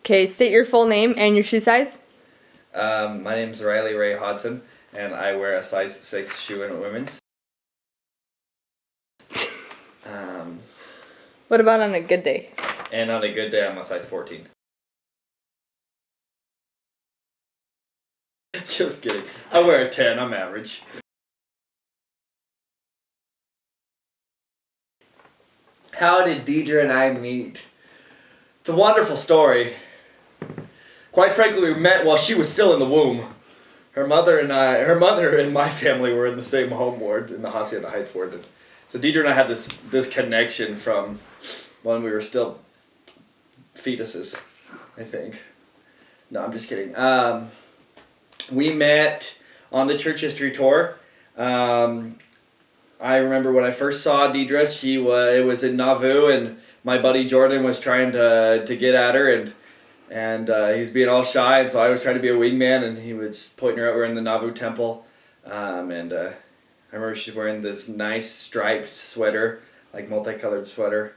Okay, state your full name and your shoe size. My name's Riley Ray Hodson, and I wear a size 6 shoe in women's. What about on a good day? And on a good day, I'm a size 14. Just kidding. I wear a 10, I'm average. How did Deidre and I meet? It's a wonderful story. Quite frankly, we met while she was still in the womb. Her mother and my family were in the same home ward, in the Hacienda Heights ward. And so Deidre and I had this connection from when we were still fetuses, I think. No, I'm just kidding. We met on the church history tour. I remember when I first saw Deidre, it was in Nauvoo, and my buddy Jordan was trying to get at her, and he was being all shy, and so I was trying to be a wingman, and he was pointing her out. We're in the Nauvoo temple, and I remember she's wearing this nice striped sweater, like multicolored sweater,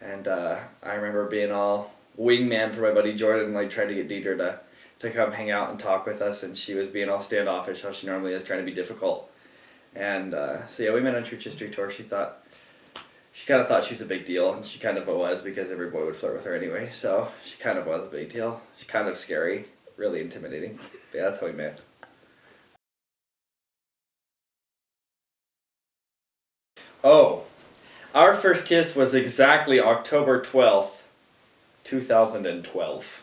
and I remember being all wingman for my buddy Jordan, like trying to get Deidre to come hang out and talk with us, and she was being all standoffish, how she normally is, trying to be difficult. And so yeah, we met on church history tour. She kind of thought she was a big deal, and she kind of was, because every boy would flirt with her anyway, so she kind of was a big deal. She's kind of scary, really intimidating. But yeah, that's how we met. Oh, our first kiss was exactly October 12th, 2012.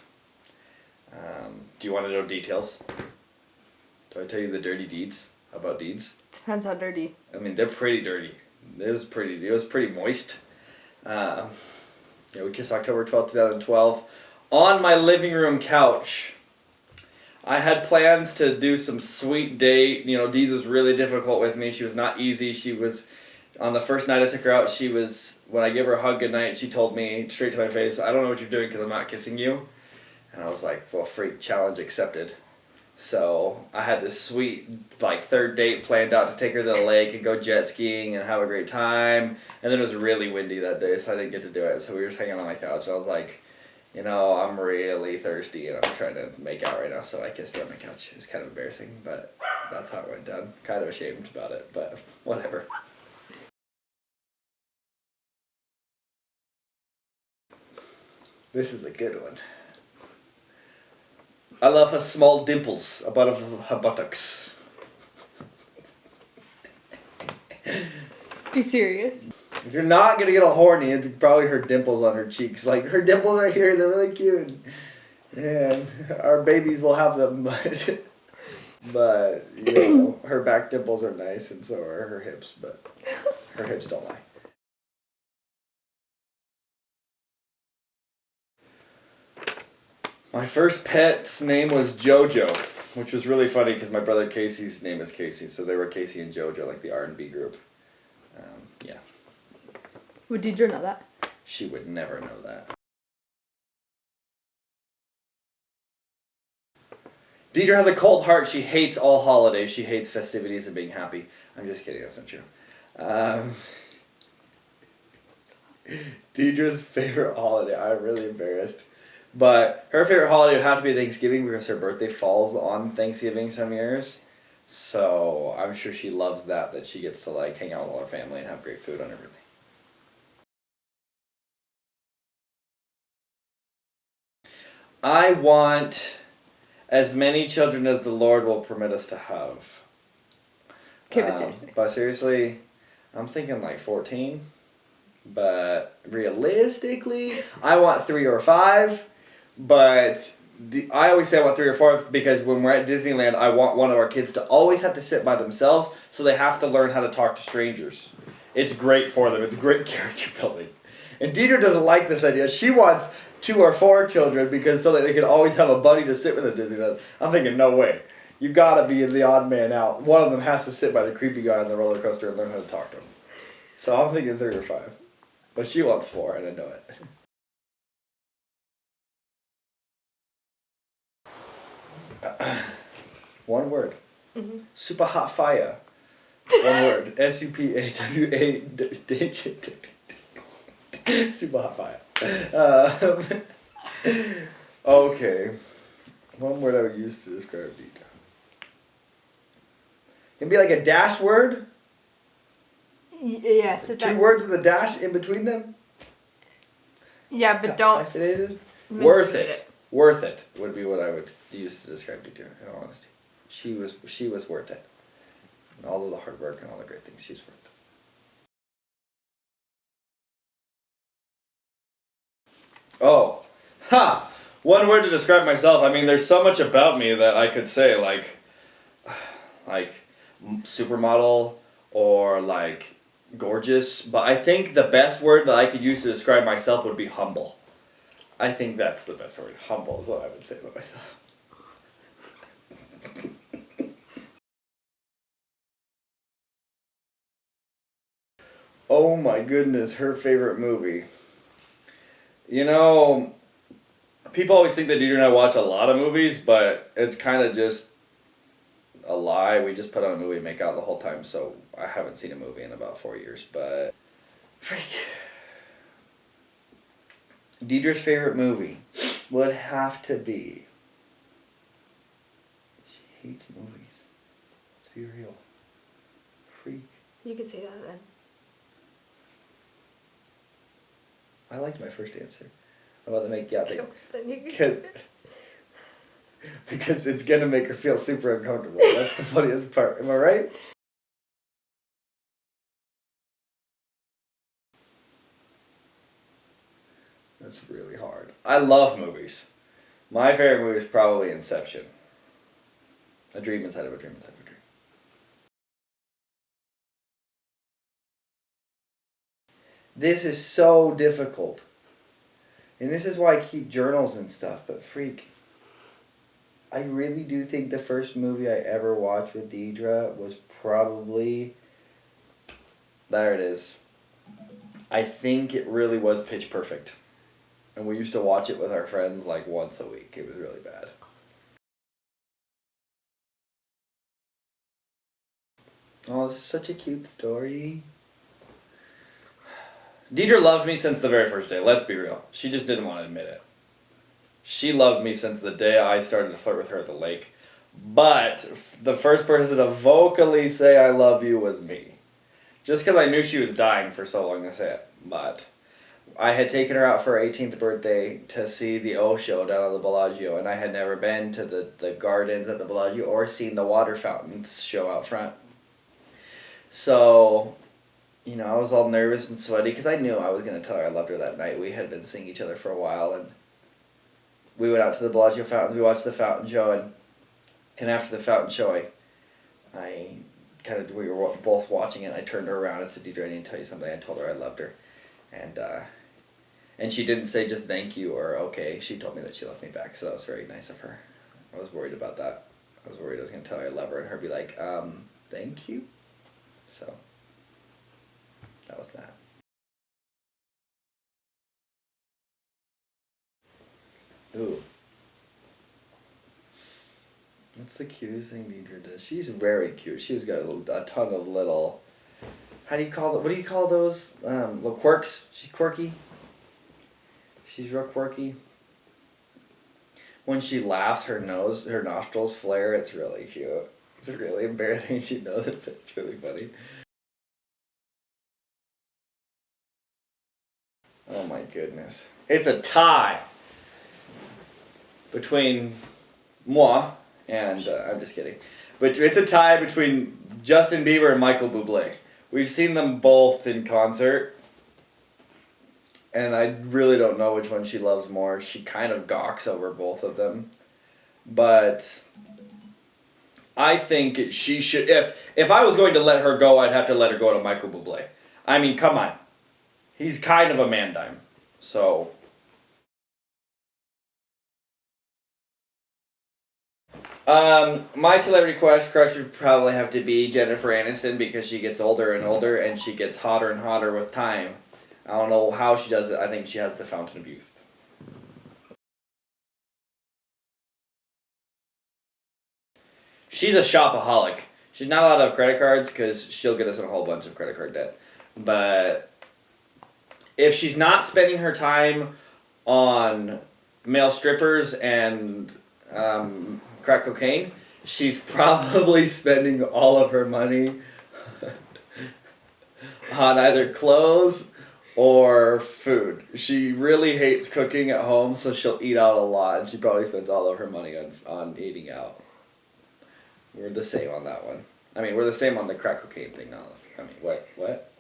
Do you want to know details? Do I tell you the dirty deeds about deeds? Depends how dirty. I mean, they're pretty dirty. It was pretty moist. We kissed October 12th, 2012 on my living room couch. I had plans to do some sweet date. Deeds was really difficult with me. She was not easy. On the first night I took her out, when I gave her a hug goodnight, she told me straight to my face, "I don't know what you're doing because I'm not kissing you." And I was like, well, freak, challenge accepted. So I had this sweet, third date planned out to take her to the lake and go jet skiing and have a great time. And then it was really windy that day, so I didn't get to do it. So we were just hanging on my couch. And I was like, I'm really thirsty and I'm trying to make out right now. So I kissed her on my couch. It was kind of embarrassing, but that's how it went down. Kind of ashamed about it, but whatever. This is a good one. I love her small dimples above her buttocks. Be serious. If you're not gonna get all horny, it's probably her dimples on her cheeks. Like, her dimples right here, they're really cute. And our babies will have them, but her back dimples are nice, and so are her hips, but her hips don't lie. My first pet's name was Jojo, which was really funny because my brother Casey's name is Casey, so they were Casey and Jojo, like the R&B group. Yeah. Would Deidre know that? She would never know that. Deidre has a cold heart. She hates all holidays. She hates festivities and being happy. I'm just kidding. That's not true. Deidre's favorite holiday. I'm really embarrassed. But her favorite holiday would have to be Thanksgiving because her birthday falls on Thanksgiving some years. So I'm sure she loves that she gets to hang out with all her family and have great food on everything. I want as many children as the Lord will permit us to have. Okay, but seriously. But seriously, I'm thinking 14. But realistically, I want 3 or 5. But I always say I want 3 or 4 because when we're at Disneyland, I want one of our kids to always have to sit by themselves, so they have to learn how to talk to strangers. It's great for them. It's great character building. And Deidre doesn't like this idea. She wants 2 or 4 children so that they can always have a buddy to sit with at Disneyland. I'm thinking, no way. You gotta be the odd man out. One of them has to sit by the creepy guy on the roller coaster and learn how to talk to him. So I'm thinking 3 or 5. But she wants 4, and I know it. One word. Mm-hmm. Super hot fire. One word. SUPAWA. Super hot fire. Okay. One word I would use to describe Deidre. Can be like a dash word. Yes. If 2 that, words with a dash in between them. yeah, but don't. Hyphenated. misread Worth it. Worth it would be what I would use to describe Deidre. In all honesty, she was worth it. And all of the hard work and all the great things, she's worth it. Oh, ha! One word to describe myself. I mean, there's so much about me that I could say, like supermodel or like gorgeous. But I think the best word that I could use to describe myself would be humble. I think that's the best word. Humble is what I would say about myself. Oh my goodness, her favorite movie. You know, people always think that Deidre and I watch a lot of movies, but it's kind of just a lie. We just put on a movie and make out the whole time, so I haven't seen a movie in about 4 years, but... Freak. Deidre's favorite movie would have to be... She hates movies. Let's be real. Freak. You can say that then. I liked my first answer. I'm about to make yeah, Then you can because say it. because it's gonna make her feel super uncomfortable. That's the funniest part. Am I right? That's really hard. I love movies. My favorite movie is probably Inception. A dream inside of a dream inside of a dream. This is so difficult. And this is why I keep journals and stuff, but freak. I really do think the first movie I ever watched with Deidre was probably... There it is. I think it really was Pitch Perfect. And we used to watch it with our friends like once a week. It was really bad. Oh, this is such a cute story. Deidre loved me since the very first day, let's be real. She just didn't want to admit it. She loved me since the day I started to flirt with her at the lake. But the first person to vocally say I love you was me. Just because I knew she was dying for so long to say it. But I had taken her out for her 18th birthday to see the O show down at the Bellagio. And I had never been to the gardens at the Bellagio or seen the water fountains show out front. So... You know, I was all nervous and sweaty because I knew I was going to tell her I loved her that night. We had been seeing each other for a while, and we went out to the Bellagio fountains. We watched the fountain show, and after the fountain show, we were both watching it. I turned her around and said, Deidre, I need to tell you something. I told her I loved her, and she didn't say just thank you or okay. She told me that she loved me back, so that was very nice of her. I was worried about that. I was worried I was going to tell her I love her, and her be like, thank you. So... That was that. Ooh. What's the cutest thing Deidre does? She's very cute. She's got a ton of little... How do you call it? What do you call those? Little quirks. She's quirky. She's real quirky. When she laughs, her nostrils flare. It's really cute. It's really embarrassing. She knows it, but it's really funny. Oh my goodness. It's a tie between moi and, I'm just kidding, but it's a tie between Justin Bieber and Michael Bublé. We've seen them both in concert, and I really don't know which one she loves more. She kind of gawks over both of them, but I think she should, if I was going to let her go, I'd have to let her go to Michael Bublé. I mean, come on. He's kind of a man-dime, so... My celebrity crush would probably have to be Jennifer Aniston because she gets older and older and she gets hotter and hotter with time. I don't know how she does it. I think she has the fountain of youth. She's a shopaholic. She's not allowed to have credit cards because she'll get us in a whole bunch of credit card debt. But... if she's not spending her time on male strippers and crack cocaine, she's probably spending all of her money on either clothes or food. She really hates cooking at home, so she'll eat out a lot, and she probably spends all of her money on eating out. We're the same on that one. I mean, we're the same on the crack cocaine thing now. I mean, what?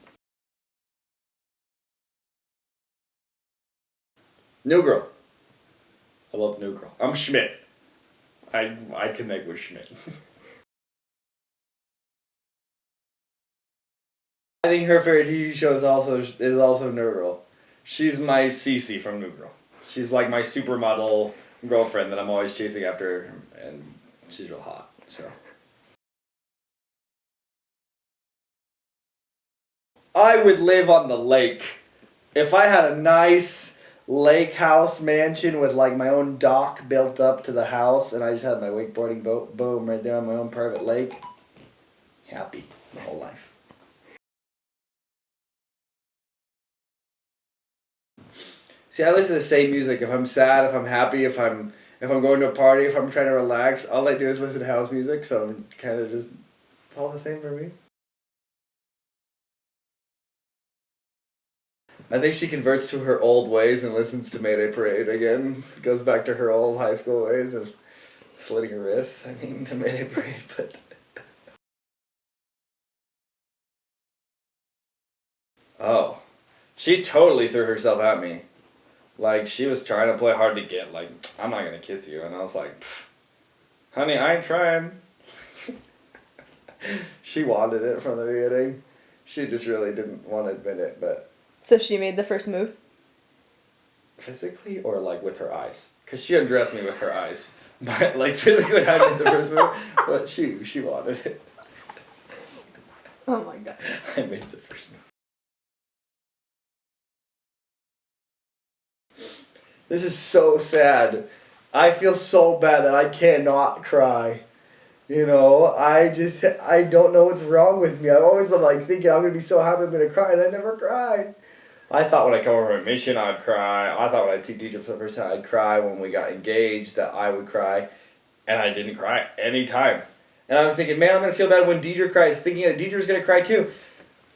New Girl. I love New Girl. I'm Schmidt. I connect with Schmidt. I think her favorite TV show is also New Girl. She's my Cece from New Girl. She's like my supermodel girlfriend that I'm always chasing after, and she's real hot. So I would live on the lake. If I had a nice lake house mansion with like my own dock built up to the house, and I just had my wakeboarding boat, boom, right there on my own private lake, happy my whole life. See, I listen to the same music. If I'm sad, if I'm happy, if I'm going to a party, if I'm trying to relax, all I do is listen to house music. So I'm kind of just, it's all the same for me. I think she converts to her old ways and listens to Mayday Parade again. Goes back to her old high school ways of slitting her wrists. I mean, to Mayday Parade, but. Oh, she totally threw herself at me. Like, she was trying to play hard to get, like, I'm not gonna kiss you. And I was like, honey, I ain't trying. She wanted it from the beginning. She just really didn't want to admit it, but. So she made the first move? Physically or, like, with her eyes? Because she undressed me with her eyes. But, like, physically I made the first move, but she wanted it. Oh my god. I made the first move. This is so sad. I feel so bad that I cannot cry. You know, I don't know what's wrong with me. I always am like thinking I'm going to be so happy I'm going to cry, and I never cry. I thought when I come over from mission I'd cry. I thought when I'd see Deidre for the first time I'd cry. When we got engaged that I would cry. And I didn't cry any time. And I was thinking, man, I'm going to feel bad when Deidre cries, thinking that Deidre's going to cry too.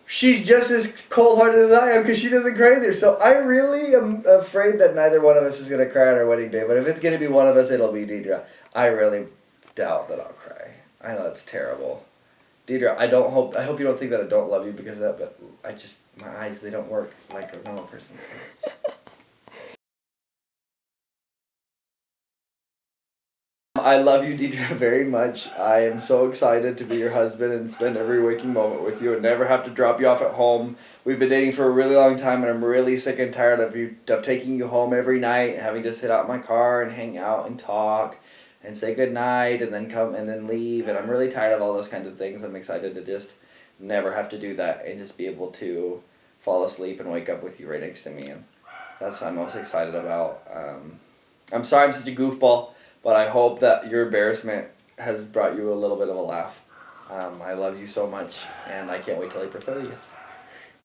She's just as cold-hearted as I am because she doesn't cry either. So I really am afraid that neither one of us is going to cry on our wedding day. But if it's going to be one of us, it'll be Deidre. I really doubt that I'll cry. I know it's terrible. Deidre, I hope you don't think that I don't love you because of that, but my eyes, they don't work like a normal person's. I love you, Deidre, very much. I am so excited to be your husband and spend every waking moment with you and never have to drop you off at home. We've been dating for a really long time, and I'm really sick and tired of taking you home every night and having to sit out in my car and hang out and talk and say goodnight and then come and then leave. And I'm really tired of all those kinds of things. I'm excited to just never have to do that and just be able to fall asleep and wake up with you right next to me. And that's what I'm most excited about. I'm sorry I'm such a goofball. But I hope that your embarrassment has brought you a little bit of a laugh. I love you so much, and I can't wait till April 30th.